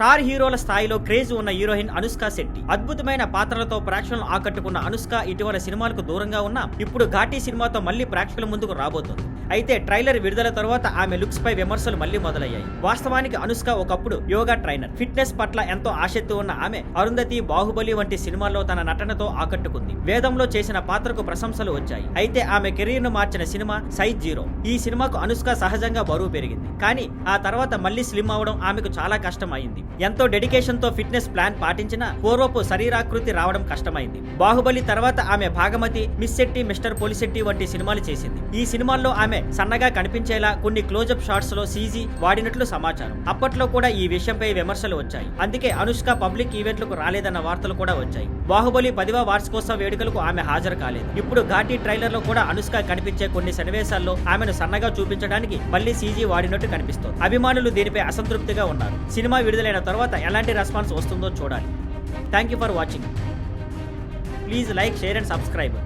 Star హీరోల స్థాయిలో craze ఉన్న హీరోయిన్ అనుష్క శెట్టి. అద్భుతమైన పాత్రలతో ప్రేక్షకులను ఆకట్టుకున్న అనుష్క ఇటీవల సినిమాలకు దూరంగా ఉన్న ఇప్పుడు ఘాటీ సినిమాతో మళ్లీ ప్రేక్షకుల ముందుకు రాబోతోంది. అయితే ట్రైలర్ విడుదల తర్వాత ఆమె లుక్స్ పై విమర్శలు మళ్లీ మొదలయ్యాయి. వాస్తవానికి అనుష్క ఒకప్పుడు యోగా ట్రైనర్. ఫిట్నెస్ పట్ల ఎంతో ఆసక్తి ఉన్న ఆమె అరుంధతి, బాహుబలి వంటి సినిమాల్లో తన నటనతో ఆకట్టుకుంది. వేదంలో చేసిన పాత్రకు ప్రశంసలు వచ్చాయి. అయితే ఆమె కెరీర్ ను మార్చిన సినిమా సైజ్ 0. ఈ సినిమాకు అనుష్క సహజంగా బరువు పెరిగింది. కానీ ఆ తర్వాత మళ్లీ స్లిమ్ అవడం ఆమెకు చాలా కష్టం అయింది. ఎంతో డెడికేషన్ తో ఫిట్నెస్ ప్లాన్ పాటించినా పూర్వపు శరీరాకృతి రావడం కష్టమైంది. బాహుబలి తర్వాత ఆమె భాగమతి, మిస్ శెట్టి, మిస్టర్ పోలిశెట్టి వంటి సినిమాలు చేసింది. ఈ సినిమాల్లో ఆమె సన్నగా కనిపించేలా కొన్ని క్లోజప్ షాట్స్ లో సీజీ వాడినట్లు సమాచారం. అప్పట్లో కూడా ఈ విషయంపై విమర్శలు వచ్చాయి. అందుకే అనుష్క పబ్లిక్ ఈవెంట్లకు రాలేదన్న వార్తలు కూడా వచ్చాయి. బాహుబలి 10వ వార్షికోత్సవ వేడుకలకు ఆమె హాజరు కాలేదు. ఇప్పుడు ఘాటీ ట్రైలర్ లో కూడా అనుష్క కనిపించే కొన్ని సన్నివేశాల్లో ఆమెను సన్నగా చూపించడానికి మళ్లీ సీజీ వాడినట్టు కనిపిస్తోంది. అభిమానులు దీనిపై అసంతృప్తిగా ఉన్నారు. సినిమా విడుదలైన తర్వాత ఎలాంటి రెస్పాన్స్ వస్తుందో చూడాలి. Thank you for watching. Please like, share and subscribe.